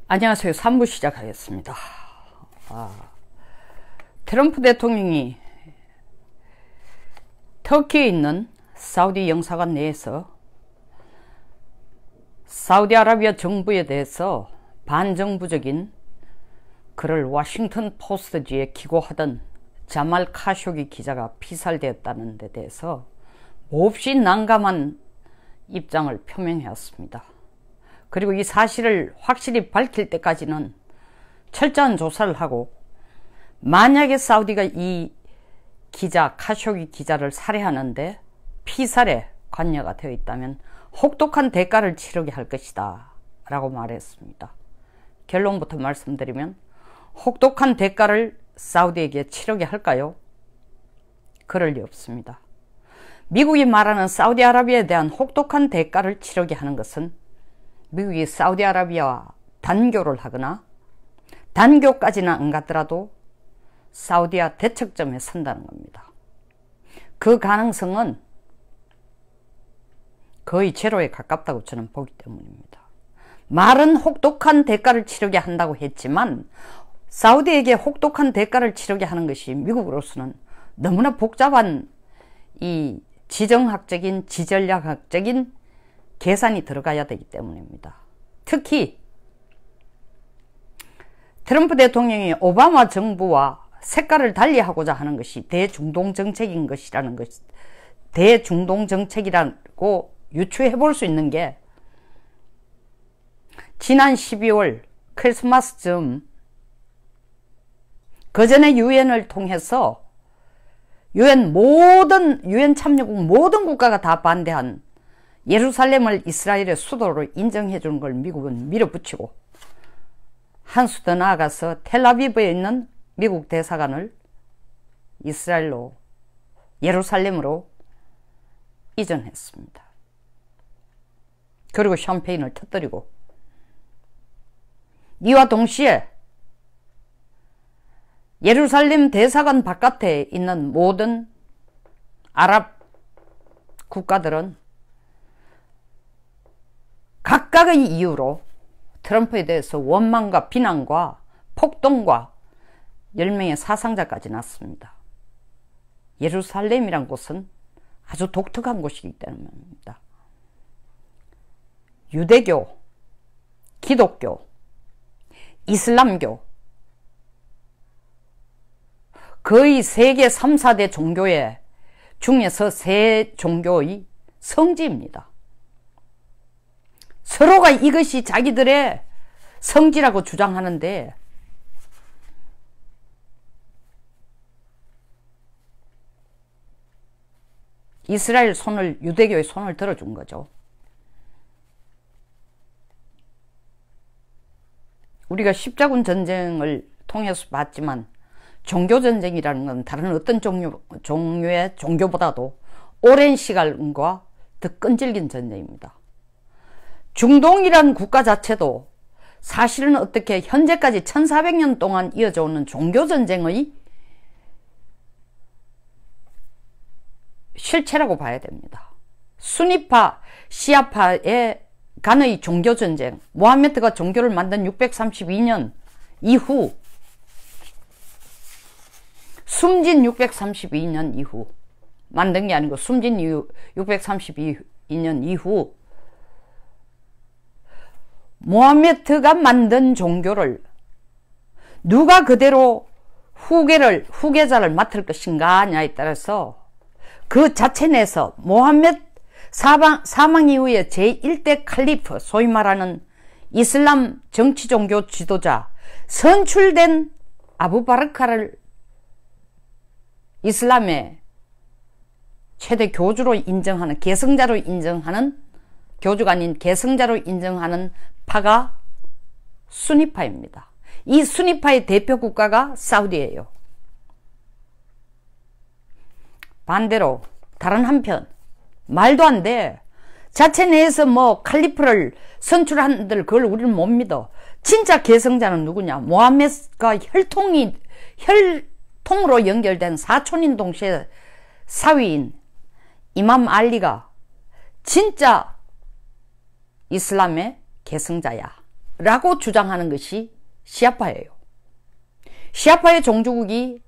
안녕하세요. 3부 시작하겠습니다. 트럼프 대통령이 터키에 있는 사우디 영사관 내에서 사우디아라비아 정부에 대해서 반정부적인 글을 워싱턴 포스트지에 기고하던 자말 카쇼기 기자가 피살되었다는 데 대해서 몹시 난감한 입장을 표명하였습니다. 그리고 이 사실을 확실히 밝힐 때까지는 철저한 조사를 하고, 만약에 사우디가 이 기자 카쇼기 기자를 살해하는데 피살에 관여가 되어 있다면 혹독한 대가를 치르게 할 것이다 라고 말했습니다. 결론부터 말씀드리면, 혹독한 대가를 사우디에게 치르게 할까요? 그럴 리 없습니다. 미국이 말하는 사우디아라비아에 대한 혹독한 대가를 치르게 하는 것은 미국이 사우디아라비아와 단교를 하거나, 단교까지는 안 갔더라도 사우디아 대척점에 선다는 겁니다. 그 가능성은 거의 제로에 가깝다고 저는 보기 때문입니다. 말은 혹독한 대가를 치르게 한다고 했지만, 사우디에게 혹독한 대가를 치르게 하는 것이 미국으로서는 너무나 복잡한 이 지정학적인, 지전략학적인 계산이 들어가야 되기 때문입니다. 특히 트럼프 대통령이 오바마 정부와 색깔을 달리하고자 하는 것이 대중동 정책인 것이라는 것, 대중동 정책이라고 유추해 볼 수 있는 게, 지난 12월 크리스마스 즈음 그 전에 유엔을 통해서 유엔 참여국 모든 국가가 다 반대한 예루살렘을 이스라엘의 수도로 인정해 주는 걸 미국은 밀어붙이고, 한 수 더 나아가서 텔아비브에 있는 미국 대사관을 이스라엘로, 예루살렘으로 이전했습니다. 그리고 샴페인을 터뜨리고, 이와 동시에 예루살렘 대사관 바깥에 있는 모든 아랍 국가들은 각각의 이유로 트럼프에 대해서 원망과 비난과 폭동과 10명의 사상자까지 났습니다. 예루살렘이란 곳은 아주 독특한 곳이기 때문입니다. 유대교, 기독교, 이슬람교, 거의 세계 3, 4대 종교의 중에서 세 종교의 성지입니다. 서로가 이것이 자기들의 성지라고 주장하는데, 이스라엘 손을, 유대교의 손을 들어준 거죠. 우리가 십자군 전쟁을 통해서 봤지만, 종교전쟁이라는 건 다른 어떤 종류의 종교보다도 오랜 시간과 더 끈질긴 전쟁입니다. 중동이라는 국가 자체도 사실은 어떻게 현재까지 1400년 동안 이어져 오는 종교전쟁의 실체라고 봐야 됩니다. 수니파, 시아파의 간의 종교전쟁, 모하메드가 종교를 만든 632년 이후, 숨진 632년 이후, 만든 게 아니고 숨진 이후 632년 이후 모하메드가 만든 종교를 누가 그대로 후계자를 맡을 것인가냐에 따라서 그 자체 내에서 모하메드 사망 이후에 제1대 칼리프, 소위 말하는 이슬람 정치 종교 지도자, 선출된 아부바르카를 이슬람의 최대 교주로 인정하는, 계승자로 인정하는, 교주가 아닌 계승자로 인정하는 파가 수니파입니다. 이 수니파의 대표 국가가 사우디예요. 반대로 다른 한편, 말도 안 돼. 자체 내에서 칼리프를 선출한들 그걸 우리는 못 믿어. 진짜 계승자는 누구냐? 모하메드가 혈통으로 연결된 사촌인 동시에 사위인 이맘 알리가 진짜 이슬람의 계승자야 라고 주장하는 것이 시아파예요. 시아파의 종주국이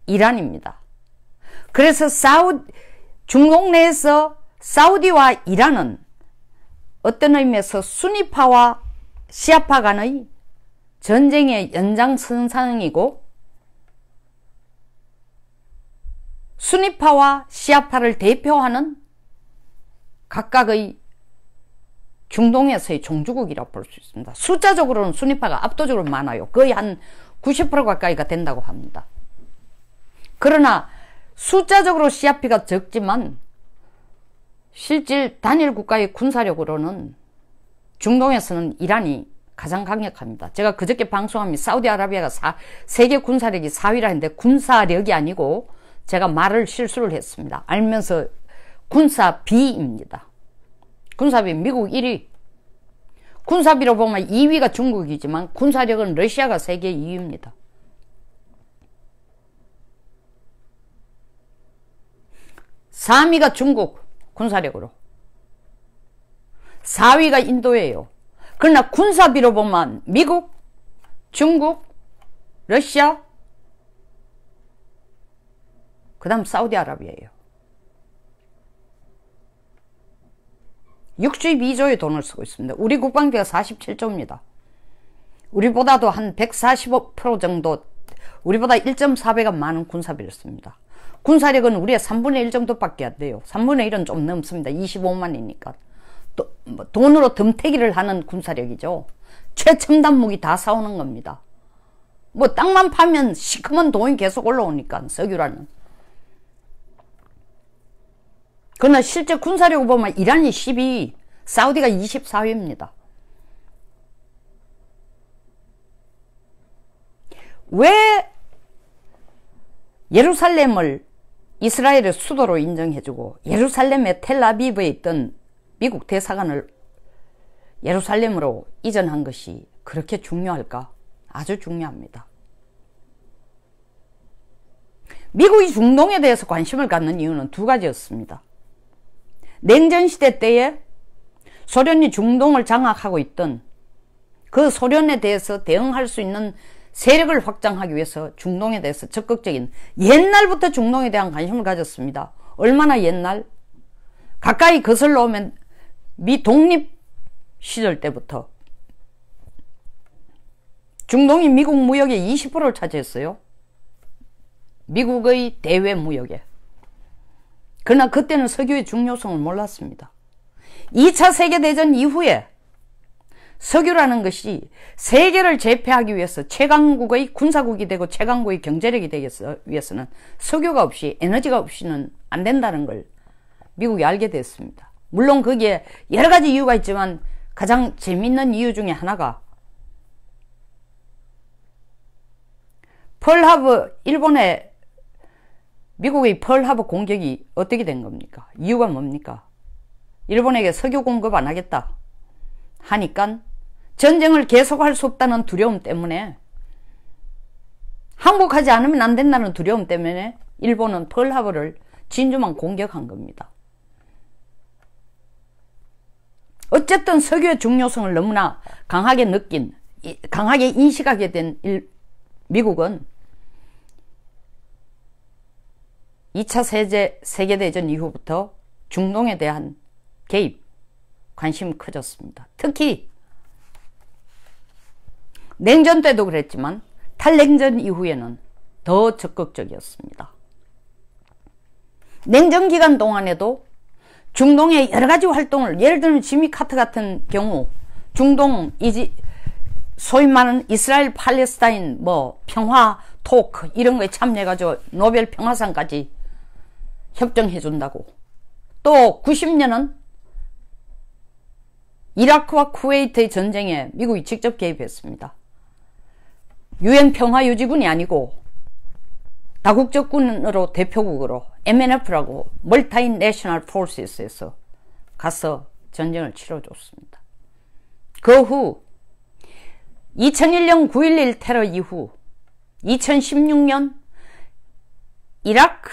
이란입니다. 그래서 중동 내에서 사우디와 이란은 어떤 의미에서 수니파와 시아파 간의 전쟁의 연장선상이고, 수니파와 시아파를 대표하는 각각의 중동에서의 종주국이라고 볼 수 있습니다. 숫자적으로는 수니파가 압도적으로 많아요. 거의 한 90% 가까이가 된다고 합니다. 그러나 숫자적으로 시아파가 적지만 실질 단일 국가의 군사력으로는 중동에서는 이란이 가장 강력합니다. 제가 그저께 방송하면 사우디아라비아가 세계 군사력이 4위라 했는데 군사력이 아니고 제가 말을 실수를 했습니다. 알면서 군사비입니다. 군사비 미국 1위. 군사비로 보면 2위가 중국이지만 군사력은 러시아가 세계 2위입니다. (3위가) 중국 군사력으로. 4위가 인도예요. 그러나 군사비로 보면 미국, 중국, 러시아, 그 다음 사우디아라비아예요. 62조의 돈을 쓰고 있습니다. 우리 국방비가 47조입니다. 우리보다도 한 145% 정도, 우리보다 1.4배가 많은 군사비를 씁니다. 군사력은 우리의 3분의 1 정도밖에 안 돼요. 3분의 1은 좀 넘습니다. 25만이니까. 돈으로 덤태기를 하는 군사력이죠. 최첨단 무기 다 사오는 겁니다. 뭐 땅만 파면 시커먼 돈이 계속 올라오니까, 석유라는. 그러나 실제 군사력을 보면 이란이 12위, 사우디가 24위입니다. 왜 예루살렘을 이스라엘의 수도로 인정해주고 예루살렘의 텔아비브에 있던 미국 대사관을 예루살렘으로 이전한 것이 그렇게 중요할까? 아주 중요합니다. 미국이 중동에 대해서 관심을 갖는 이유는 두 가지였습니다. 냉전시대 때에 소련이 중동을 장악하고 있던 그 소련에 대해서 대응할 수 있는 세력을 확장하기 위해서 중동에 대해서 적극적인, 옛날부터 중동에 대한 관심을 가졌습니다. 얼마나 옛날? 가까이 거슬러 오면 미 독립 시절 때부터 중동이 미국 무역의 20%를 차지했어요. 미국의 대외 무역에. 그러나 그때는 석유의 중요성을 몰랐습니다. 2차 세계대전 이후에 석유라는 것이 세계를 제패하기 위해서 최강국의 군사국이 되고 최강국의 경제력이 되기 위해서는 석유가 없이, 에너지가 없이는 안 된다는 걸 미국이 알게 됐습니다. 물론 거기에 여러 가지 이유가 있지만 가장 재밌는 이유 중에 하나가 펄하버, 일본의 미국의 펄하버 공격이 어떻게 된 겁니까? 이유가 뭡니까? 일본에게 석유 공급 안 하겠다 하니까 전쟁을 계속할 수 없다는 두려움 때문에, 항복하지 않으면 안 된다는 두려움 때문에 일본은 펄하버를 진주만 공격한 겁니다. 어쨌든 석유의 중요성을 너무나 강하게 강하게 인식하게 된 미국은 2차 세계대전 이후부터 중동에 대한 개입, 관심이 커졌습니다. 특히 냉전 때도 그랬지만 탈냉전 이후에는 더 적극적이었습니다. 냉전 기간 동안에도 중동의 여러 가지 활동을, 예를 들면 지미 카터 같은 경우 중동 소위 말하는 이스라엘 팔레스타인 평화 토크 이런 거에 참여해가지고 노벨 평화상까지 협정해 준다고. 또 90년은 이라크와 쿠웨이트의 전쟁에 미국이 직접 개입했습니다. UN 평화유지군이 아니고 다국적군으로 대표국으로 MNF라고 멀티내셔널 포스에서 가서 전쟁을 치러줬습니다. 그 후 2001년 9.11 테러 이후 2016년 이라크,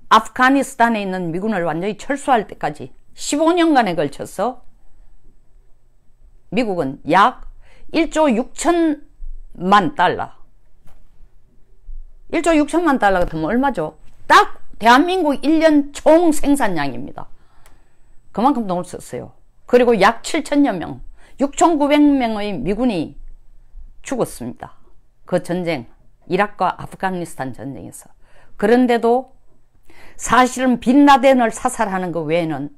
아프가니스탄에 있는 미군을 완전히 철수할 때까지 15년간에 걸쳐서 미국은 약 1조 6천만 달러. 1조 6천만 달러 같으면 얼마죠? 딱 대한민국 1년 총 생산량입니다. 그만큼 돈을 썼어요. 그리고 약 7천여 명, 6,900명의 미군이 죽었습니다. 그 전쟁, 이라크와 아프가니스탄 전쟁에서. 그런데도 사실은 빈라덴을 사살하는 것 외에는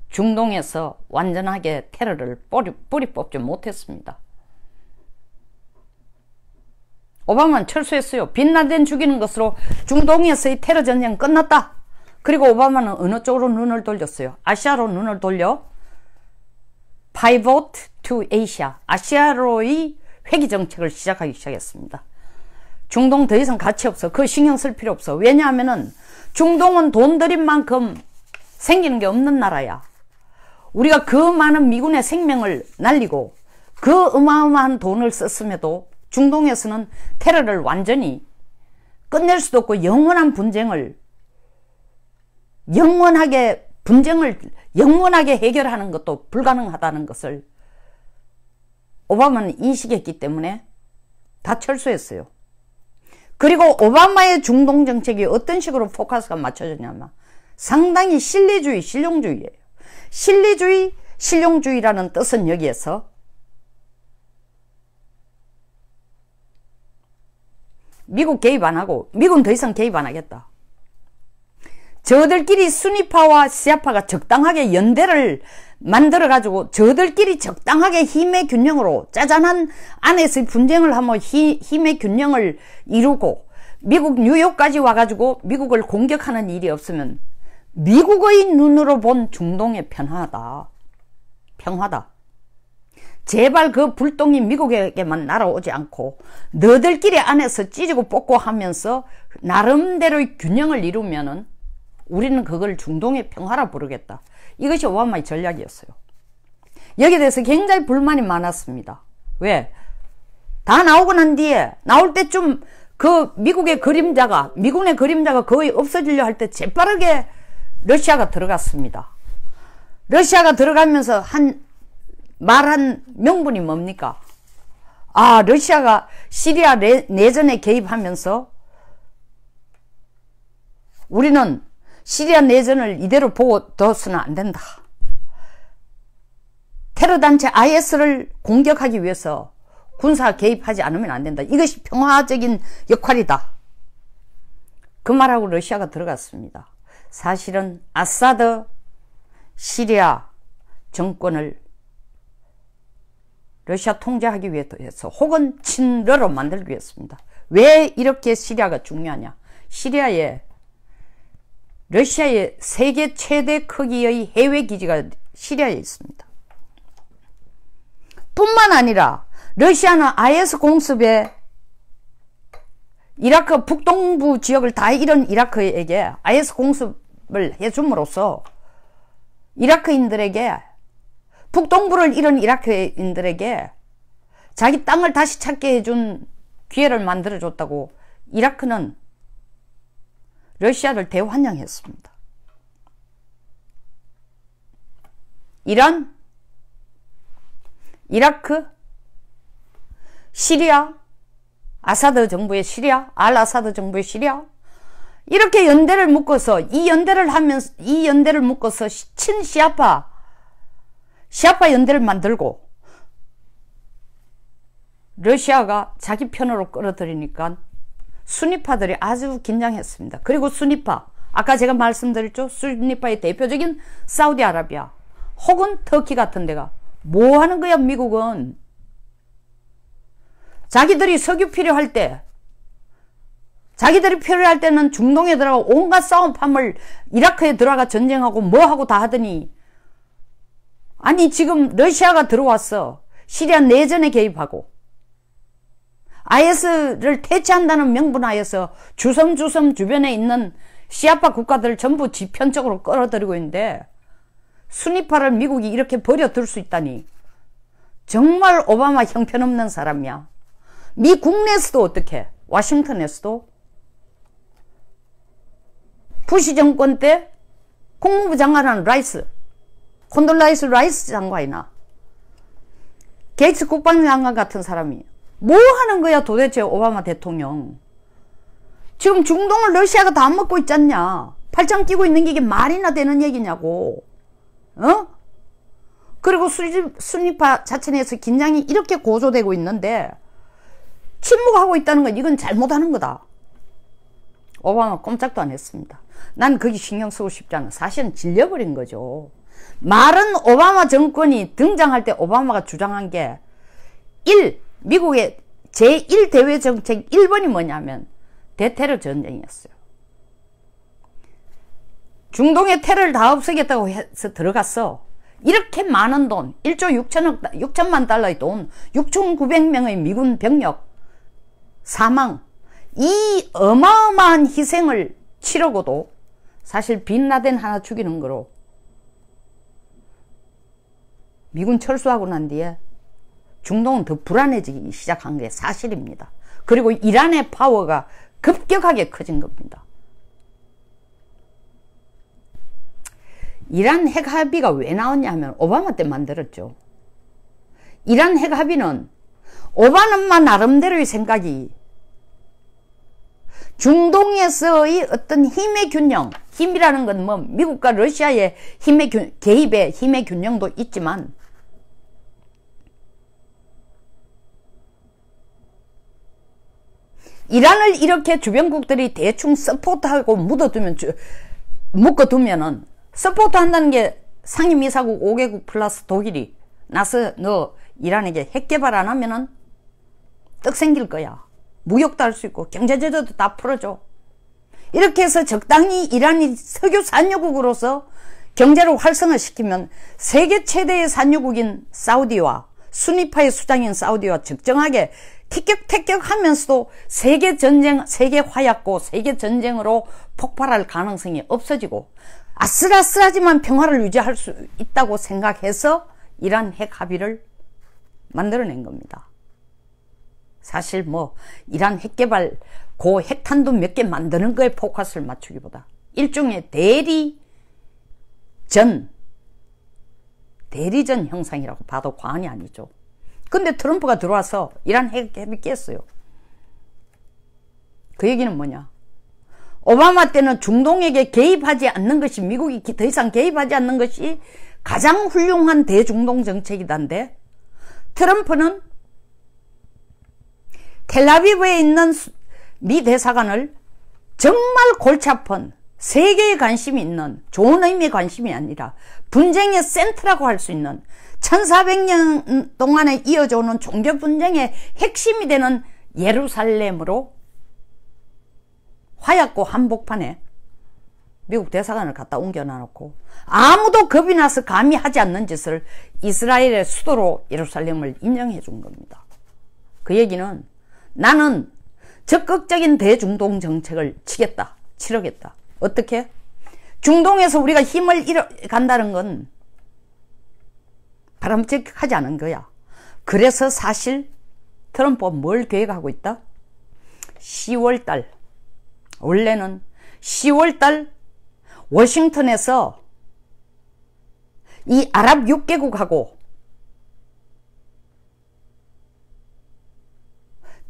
중동에서 완전하게 테러를 뿌리 뽑지 못했습니다. 오바마는 철수했어요. 빈라덴 죽이는 것으로 중동에서의 테러 전쟁 끝났다. 그리고 오바마는 어느 쪽으로 눈을 돌렸어요? 아시아로 눈을 돌려 Pivot to Asia, 아시아로의 회귀 정책을 시작했습니다. 중동 더 이상 가치 없어. 그거 신경 쓸 필요 없어. 왜냐하면은 중동은 돈 들인 만큼 생기는 게 없는 나라야. 우리가 그 많은 미군의 생명을 날리고 그 어마어마한 돈을 썼음에도 중동에서는 테러를 완전히 끝낼 수도 없고 분쟁을 영원하게 해결하는 것도 불가능하다는 것을 오바마는 인식했기 때문에 다 철수했어요. 그리고 오바마의 중동 정책이 어떤 식으로 포커스가 맞춰졌냐면 상당히 실리주의, 실용주의예요. 실리주의, 실용주의라는 뜻은 여기에서 미국 개입 안 하고 미국은 더 이상 개입 안 하겠다. 저들끼리 수니파와 시아파가 적당하게 연대를 만들어가지고 저들끼리 적당하게 힘의 균형으로 짜잔한 안에서의 분쟁을 하며 힘의 균형을 이루고 미국 뉴욕까지 와가지고 미국을 공격하는 일이 없으면 미국의 눈으로 본 중동의 평화다. 제발 그 불똥이 미국에게만 날아오지 않고 너들끼리 안에서 찌르고 뽑고 하면서 나름대로의 균형을 이루면은 우리는 그걸 중동의 평화라 부르겠다. 이것이 오바마의 전략이었어요. 여기에 대해서 굉장히 불만이 많았습니다. 왜? 다 나오고 난 뒤에 나올 때쯤 그 미군의 그림자가 거의 없어지려 할 때 재빠르게 러시아가 들어갔습니다. 러시아가 들어가면서 말한 명분이 뭡니까? 러시아가 시리아 내전에 개입하면서 우리는 시리아 내전을 이대로 보고 둬서는 안 된다. 테러단체 IS를 공격하기 위해서 군사 개입하지 않으면 안 된다. 이것이 평화적인 역할이다. 그 말하고 러시아가 들어갔습니다. 사실은 아사드 시리아 정권을 러시아 통제하기 위해서 혹은 친러로 만들기 위해서입니다. 왜 이렇게 시리아가 중요하냐? 러시아의 세계 최대 크기의 해외 기지가 시리아에 있습니다. 뿐만 아니라 러시아는 IS 공습에 이라크 북동부 지역을 다 잃은 이라크에게 IS 공습을 해줌으로써 이라크인들에게 북동부를 잃은 이라크인들에게 자기 땅을 다시 찾게 해준 기회를 만들어줬다고 이라크는 러시아를 대환영했습니다. 이란, 이라크, 시리아, 아사드 정부의 시리아, 알-아사드 정부의 시리아, 이렇게 연대를 묶어서 이 연대를 묶어서 친시아파 연대를 만들고 러시아가 자기 편으로 끌어들이니까 수니파들이 아주 긴장했습니다. 그리고 수니파, 아까 제가 말씀드렸죠. 수니파의 대표적인 사우디아라비아 혹은 터키 같은 데가 뭐 하는 거야? 미국은 자기들이 석유 필요할 때는 중동에 들어가 온갖 싸움판을 이라크에 들어가 전쟁하고 뭐하고 다 하더니, 아니 지금 러시아가 들어왔어. 시리아 내전에 개입하고 IS를 퇴치한다는 명분하에서 주섬주섬 주변에 있는 시아파 국가들을 전부 지편적으로 끌어들이고 있는데 수니파를 미국이 이렇게 버려둘 수 있다니 정말 오바마 형편없는 사람이야. 미 국내에서도 어떻게, 워싱턴에서도 부시 정권 때 국무부 장관은 콘돌라이스 라이스 장관이나 게이츠 국방장관 같은 사람이 뭐 하는 거야 도대체 오바마 대통령. 지금 중동을 러시아가 다 먹고 있잖냐. 팔짱 끼고 있는 게 이게 말이나 되는 얘기냐고. 어? 그리고 순위파 자체 내에서 긴장이 이렇게 고조되고 있는데 침묵하고 있다는 건 이건 잘못하는 거다. 오바마 꼼짝도 안 했습니다. 난 거기 신경 쓰고 싶지 않아. 사실은 질려버린 거죠. 말은 오바마 정권이 등장할 때 오바마가 주장한 게 미국의 제1 대외 정책 1번이 뭐냐면 대테러 전쟁이었어요. 중동의 테러를 다 없애겠다고 해서 들어갔어. 이렇게 많은 돈, 1조 6천만 달러의 돈, 6,900명의 미군 병력 사망, 이 어마어마한 희생을 치르고도 사실 빈라덴 하나 죽이는 거로 미군 철수하고 난 뒤에 중동은 더 불안해지기 시작한 게 사실입니다. 그리고 이란의 파워가 급격하게 커진 겁니다. 이란 핵합의가 왜 나왔냐 하면 오바마 때 만들었죠. 이란 핵합의는 오바마 나름대로의 생각이 중동에서의 어떤 힘의 균형, 힘이라는 건 뭐 미국과 러시아의 개입의 힘의 균형도 있지만 이란을 이렇게 주변국들이 대충 서포트하고 묶어두면은 서포트한다는 게 상임이사국 5개국 플러스 독일이 나서 너 이란에게 핵 개발 안 하면은 떡 생길 거야. 무역도 할 수 있고 경제제도도 다 풀어줘. 이렇게 해서 적당히 이란이 석유 산유국으로서 경제를 활성화시키면 세계 최대의 산유국인 사우디와 순위파의 수장인 사우디와 적정하게 티격태격하면서도 세계전쟁, 세계화약고 세계전쟁으로 폭발할 가능성이 없어지고 아슬아슬하지만 평화를 유지할 수 있다고 생각해서 이란 핵 합의를 만들어낸 겁니다. 사실 뭐 이란 핵개발 고 핵탄두 몇 개 만드는 거에 포커스를 맞추기보다 일종의 대리전 형상이라고 봐도 과언이 아니죠. 근데 트럼프가 들어와서 이란 핵협의 깼어요. 그 얘기는 뭐냐? 오바마 때는 중동에게 개입하지 않는 것이, 미국이 더 이상 개입하지 않는 것이 가장 훌륭한 대중동 정책이던데, 트럼프는 텔아비브에 있는 미 대사관을 정말 골치 아픈 세계에 관심이 있는, 좋은 의미의 관심이 아니라 분쟁의 센터라고 할 수 있는 1400년 동안에 이어져 오는 종교 분쟁의 핵심이 되는 예루살렘으로 화약고 한복판에 미국 대사관을 갖다 옮겨놔놓고 아무도 겁이 나서 감히 하지 않는 짓을 이스라엘의 수도로 예루살렘을 인정해 준 겁니다. 그 얘기는 나는 적극적인 대중동 정책을 치르겠다. 어떻게? 중동에서 우리가 힘을 잃어간다는 건 바람직하지 않은 거야. 그래서 사실 트럼프가 뭘 계획하고 있다? 10월달, 원래는 10월달 워싱턴에서 이 아랍 6개국하고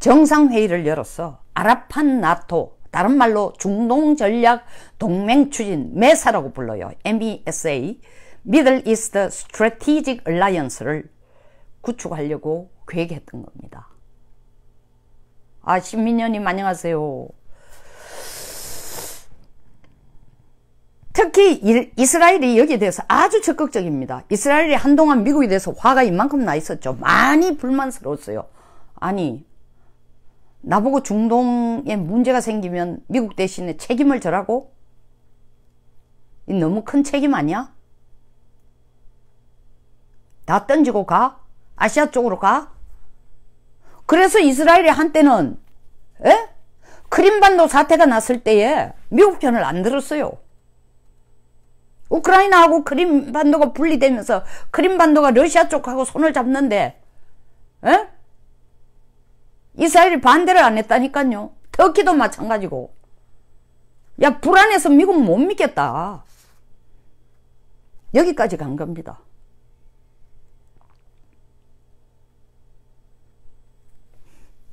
정상회의를 열었어. 아랍판 나토, 다른 말로 중동 전략 동맹 추진 메사라고 불러요. MESA, Middle East Strategic Alliance를 구축하려고 계획했던 겁니다. 아, 신민현님 안녕하세요. 특히 이스라엘이 여기에 대해서 아주 적극적입니다. 이스라엘이 한동안 미국에 대해서 화가 이만큼 나 있었죠. 많이 불만스러웠어요. 아니, 나보고 중동에 문제가 생기면 미국 대신에 책임을 져라고? 이 너무 큰 책임 아니야? 다 던지고 가? 아시아 쪽으로 가? 그래서 이스라엘이 한때는 크림반도 사태가 났을 때에 미국 편을 안 들었어요. 우크라이나하고 크림반도가 분리되면서 크림반도가 러시아 쪽하고 손을 잡는데 이스라엘이 반대를 안 했다니까요. 터키도 마찬가지고. 야, 불안해서 미국 못 믿겠다. 여기까지 간 겁니다.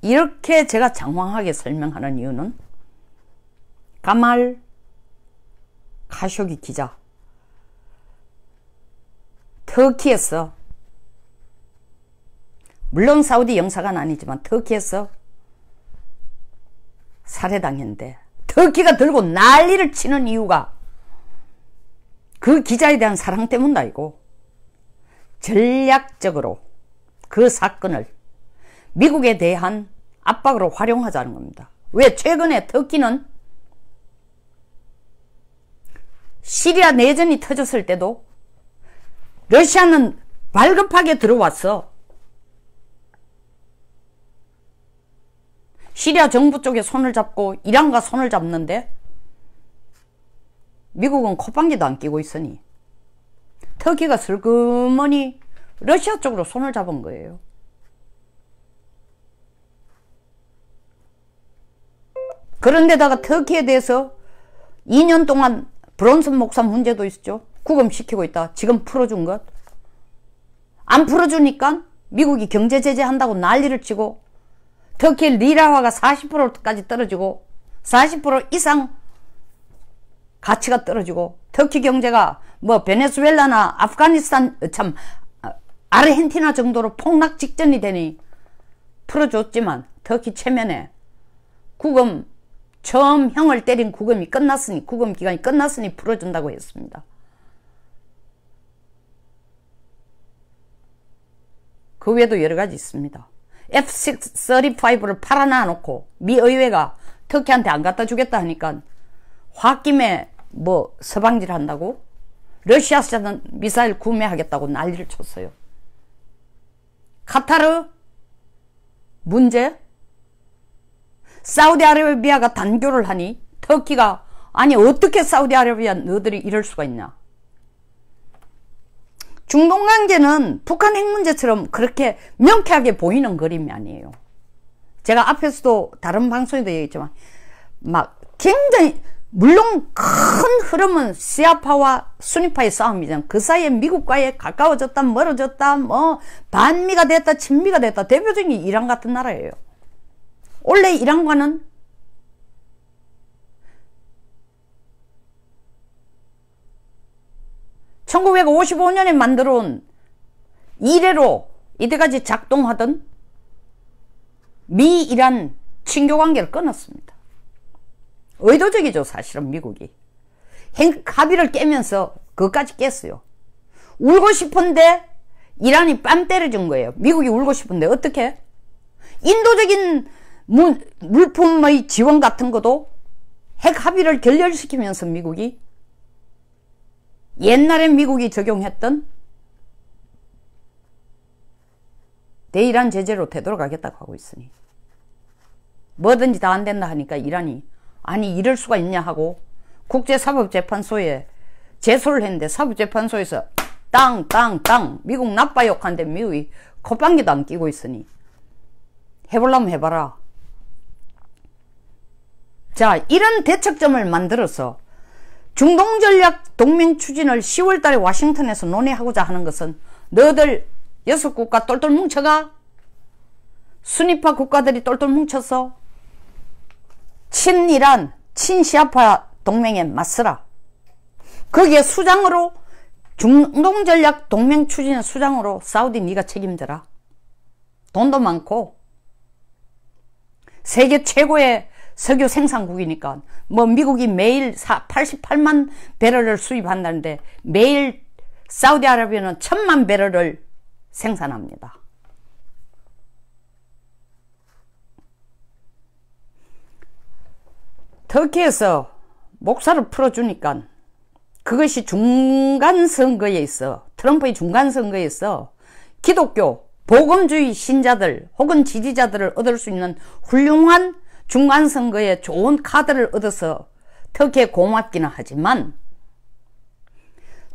이렇게 제가 장황하게 설명하는 이유는 가말 카쇼기 기자, 터키에서, 물론 사우디 영사관 아니지만 터키에서 살해당했는데 터키가 들고 난리를 치는 이유가 그 기자에 대한 사랑 때문도 아니고 전략적으로 그 사건을 미국에 대한 압박으로 활용하자는 겁니다. 왜? 최근에 터키는 시리아 내전이 터졌을 때도 러시아는 발급하게 들어왔어. 시리아 정부 쪽에 손을 잡고 이란과 손을 잡는데 미국은 콧방귀도 안 끼고 있으니 터키가 슬그머니 러시아 쪽으로 손을 잡은 거예요. 그런데다가 터키에 대해서 2년 동안 브론슨 목사 문제도 있었죠. 구금시키고 있다. 지금 풀어준 것. 안 풀어주니까 미국이 경제 제재한다고 난리를 치고 터키 리라화가 40%까지 떨어지고 40% 이상 가치가 떨어지고 터키 경제가 뭐 베네수엘라나 아프가니스탄 참 아르헨티나 정도로 폭락 직전이 되니 풀어줬지만 터키 체면에 구금 처음 형을 때린 구금이 끝났으니 구금 기간이 끝났으니 풀어준다고 했습니다. 그 외에도 여러 가지 있습니다. F-35를 팔아놔 놓고 미 의회가 터키한테 안 갖다 주겠다 하니까 홧김에 뭐 서방질 한다고 러시아산 미사일 구매하겠다고 난리를 쳤어요. 카타르 문제, 사우디아라비아가 단교를 하니 터키가 아니 어떻게 사우디아라비아 너희들이 이럴 수가 있냐. 중동관계는 북한 핵 문제처럼 그렇게 명쾌하게 보이는 그림이 아니에요. 제가 앞에서도 다른 방송에도 얘기했지만 막 굉장히 물론 큰 흐름은 시아파와 수니파의 싸움이잖아. 그 사이에 미국과의 가까워졌다 멀어졌다 뭐 반미가 됐다 친미가 됐다. 대표적인 이란 같은 나라예요. 원래 이란과는 (1955년에) 만들어온 이래로 이때까지 작동하던 미-이란 친교관계를 끊었습니다. 의도적이죠. 사실은 미국이 핵 합의를 깨면서 그것까지 깼어요. 울고 싶은데 이란이 뺨 때려준 거예요. 미국이 울고 싶은데 어떻게? 인도적인 물품의 지원 같은 것도 핵 합의를 결렬시키면서 미국이 옛날에 미국이 적용했던 대이란 제재로 되돌아가겠다고 하고 있으니 뭐든지 다 안 된다 하니까 이란이 아니 이럴 수가 있냐 하고 국제사법재판소에 제소를 했는데 사법재판소에서 땅 미국 나빠 욕하는데 미국이 콧방귀도 안 끼고 있으니 해보려면 해봐라. 자, 이런 대척점을 만들어서 중동전략 동맹 추진을 10월 달에 워싱턴에서 논의하고자 하는 것은 너희들 6국가 똘똘 뭉쳐가 순위파 국가들이 똘똘 뭉쳐서 친이란 친시아파 동맹에 맞서라. 거기에 수장으로 중동전략 동맹 추진 수장으로 사우디 네가 책임져라. 돈도 많고 세계 최고의 석유 생산국이니까 뭐 미국이 매일 88만 배럴을 수입한다는데 매일 사우디아라비아는 1000만 배럴을 생산합니다. 터키에서 목사를 풀어주니까 그것이 중간선거에 있어 트럼프의 중간선거에 있어 기독교 복음주의 신자들 혹은 지지자들을 얻을 수 있는 훌륭한 중간선거에 좋은 카드를 얻어서 터키에 고맙기는 하지만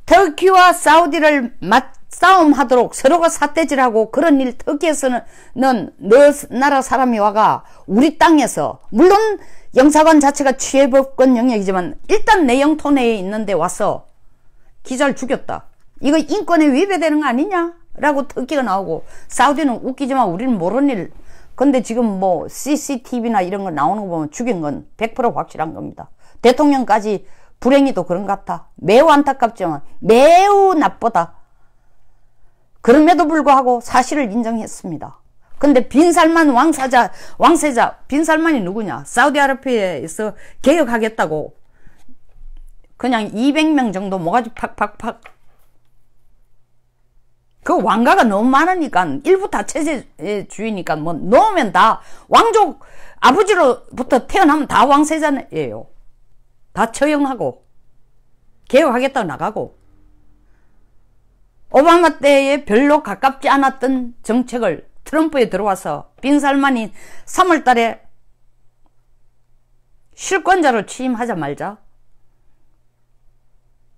터키와 사우디를 맞싸움하도록 서로가 삿대질하고 그런 일 터키에서는 너 나라 사람이 와가 우리 땅에서 물론 영사관 자체가 취해법권 영역이지만 일단 내 영토 내에 있는데 와서 기자를 죽였다. 이거 인권에 위배되는 거 아니냐? 라고 터키가 나오고 사우디는 웃기지만 우리는 모르는 일 근데 지금 뭐 CCTV나 이런 거 나오는 거 보면 죽인 건 100% 확실한 겁니다. 대통령까지 불행히도 그런 것 같아. 매우 안타깝지만 매우 나쁘다. 그럼에도 불구하고 사실을 인정했습니다. 근데 빈살만 왕세자, 빈살만이 누구냐? 사우디아라비아에서 개혁하겠다고 그냥 200명 정도 모가지 팍팍팍. 그 왕가가 너무 많으니까 일부 다체제주의니까 뭐 넣으면 다 왕족 아버지로부터 태어나면 다 왕세자예요. 다 처형하고 개혁하겠다고 나가고 오바마 때에 별로 가깝지 않았던 정책을 트럼프에 들어와서 빈살만이 3월 달에 실권자로 취임하자마자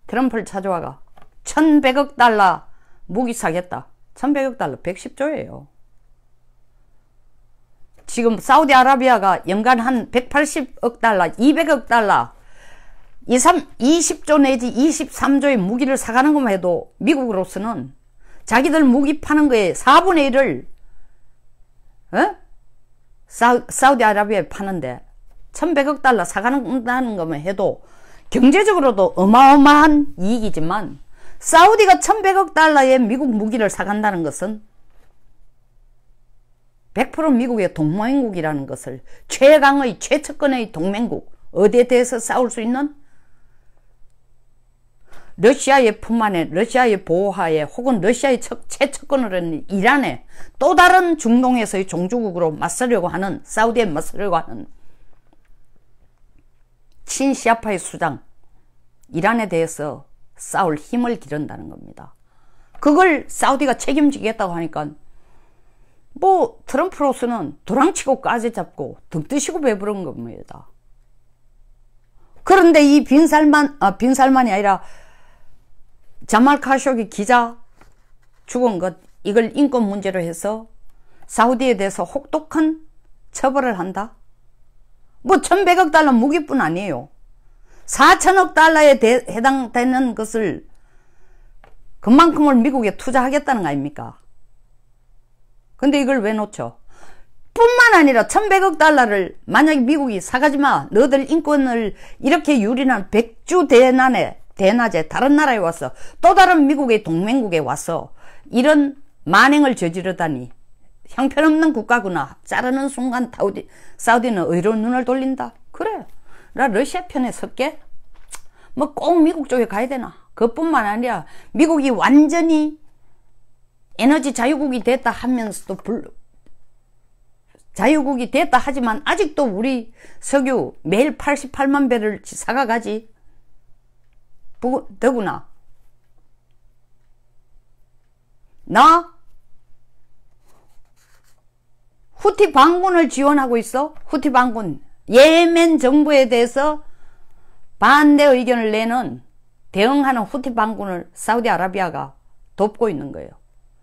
트럼프를 찾아와가 1100억 달러 무기 사겠다. 1100억 달러 110조예요. 지금 사우디아라비아가 연간 한 180억 달러, 200억 달러 20조 내지 23조의 무기를 사가는 것만 해도 미국으로서는 자기들 무기 파는 거에 4분의 1을 사우디아라비아에 파는데 1100억 달러 사가는 것만 해도 경제적으로도 어마어마한 이익이지만 사우디가 1100억 달러의 미국 무기를 사간다는 것은 100% 미국의 동맹국이라는 것을 최강의 최측근의 동맹국 어디에 대해서 싸울 수 있는 러시아의 품 안에 러시아의 보호하에 혹은 러시아의 최측근으로 있는 이란에 또 다른 중동에서의 종주국으로 맞서려고 하는 사우디에 맞서려고 하는 친시아파의 수장 이란에 대해서 싸울 힘을 기른다는 겁니다. 그걸 사우디가 책임지겠다고 하니까 뭐 트럼프로서는 도랑치고 까지잡고 등 뜨시고 배부른 겁니다. 그런데 이 빈살만이 아니라 자말 카쇼기 기자 죽은 것 이걸 인권 문제로 해서 사우디에 대해서 혹독한 처벌을 한다? 뭐 1100억 달러 무기뿐 아니에요. 4000억 달러에 해당되는 것을 그만큼을 미국에 투자하겠다는 거 아닙니까? 근데 이걸 왜 놓쳐? 뿐만 아니라 1100억 달러를 만약에 미국이 사가지마 너들 인권을 이렇게 유린한 백주 대낮에 다른 나라에 와서 또 다른 미국의 동맹국에 와서 이런 만행을 저지르다니 형편없는 국가구나. 자르는 순간 사우디는 의로 눈을 돌린다. 그래 나 러시아 편에 섰게? 뭐 꼭 미국 쪽에 가야 되나? 그것뿐만 아니라 미국이 완전히 에너지 자유국이 됐다 하면서도 자유국이 됐다 하지만 아직도 우리 석유 매일 88만 배를 사가가지. 더구나 나 후티 반군을 지원하고 있어. 후티 반군 예멘 정부에 대해서 반대 의견을 내는 대응하는 후티 반군을 사우디아라비아가 돕고 있는 거예요.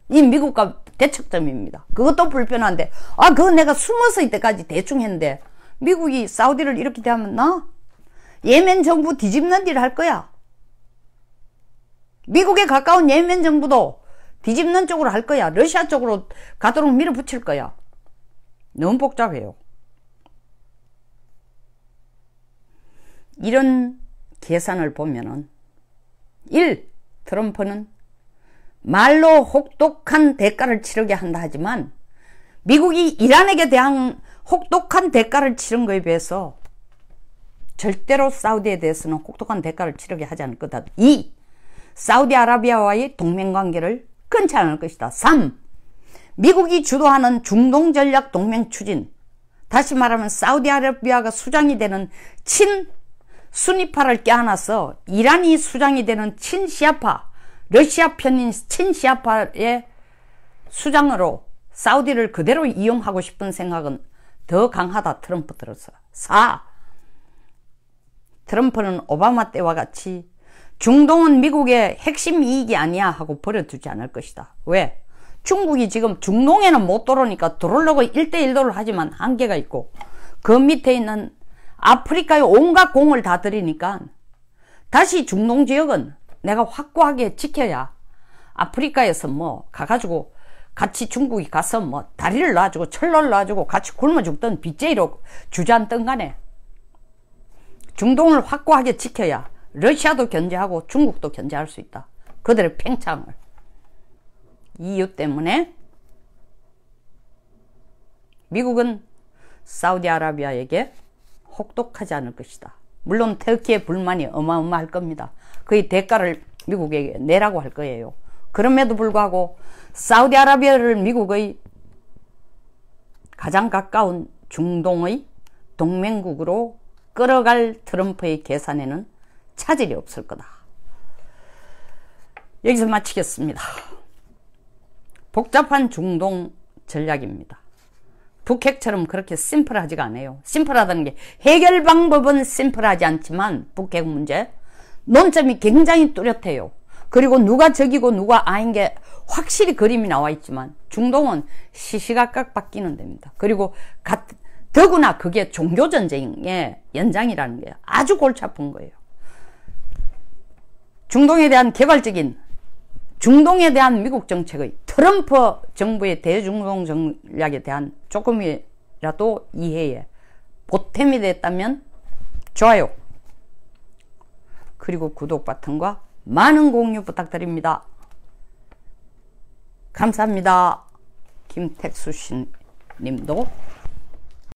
이 미국과 대척점입니다. 그것도 불편한데 그거 내가 숨어서 이때까지 대충 했는데 미국이 사우디를 이렇게 대하면 나 예멘 정부 뒤집는 일을 할 거야. 미국에 가까운 예멘 정부도 뒤집는 쪽으로 할 거야. 러시아 쪽으로 가도록 밀어붙일 거야. 너무 복잡해요. 이런 계산을 보면은 1. 트럼프는 말로 혹독한 대가를 치르게 한다 하지만 미국이 이란에게 대한 혹독한 대가를 치른 거에 비해서 절대로 사우디에 대해서는 혹독한 대가를 치르게 하지 않을 거다. 2. 사우디아라비아와의 동맹관계를 끊지 않을 것이다. 3. 미국이 주도하는 중동 전략 동맹 추진, 다시 말하면 사우디아라비아가 수장이 되는 친수니파를 껴안아서 이란이 수장이 되는 친시아파, 러시아 편인 친시아파의 수장으로 사우디를 그대로 이용하고 싶은 생각은 더 강하다. 트럼프 들어서. 4. 트럼프는 오바마 때와 같이 중동은 미국의 핵심 이익이 아니야 하고 버려두지 않을 것이다. 왜? 중국이 지금 중동에는 못 들어오니까 들어오려고 1대1도를 하지만 한계가 있고 그 밑에 있는 아프리카의 온갖 공을 다 들이니까 다시 중동 지역은 내가 확고하게 지켜야 아프리카에서 뭐 가가지고 같이 중국에 가서 뭐 다리를 놔주고 철로를 놔주고 같이 굶어 죽던 빚쟁이로 주저앉던 간에 중동을 확고하게 지켜야 러시아도 견제하고 중국도 견제할 수 있다. 그들의 팽창을. 이유 때문에 미국은 사우디아라비아에게 혹독하지 않을 것이다. 물론 터키의 불만이 어마어마할 겁니다. 그의 대가를 미국에게 내라고 할 거예요. 그럼에도 불구하고 사우디아라비아를 미국의 가장 가까운 중동의 동맹국으로 끌어갈 트럼프의 계산에는 차질이 없을 거다. 여기서 마치겠습니다. 복잡한 중동 전략입니다. 북핵처럼 그렇게 심플하지가 않아요. 심플하다는 게 해결 방법은 심플하지 않지만 북핵 문제 논점이 굉장히 뚜렷해요. 그리고 누가 적이고 누가 아닌 게 확실히 그림이 나와 있지만 중동은 시시각각 바뀌는 데입니다. 그리고 더구나 그게 종교전쟁의 연장이라는 게 아주 골치 아픈 거예요. 중동에 대한 개발적인 중동에 대한 미국 정책의 트럼프 정부의 대중동 전략에 대한 조금이라도 이해에 보탬이 됐다면 좋아요. 그리고 구독 버튼과 많은 공유 부탁드립니다. 감사합니다. 김택수 님도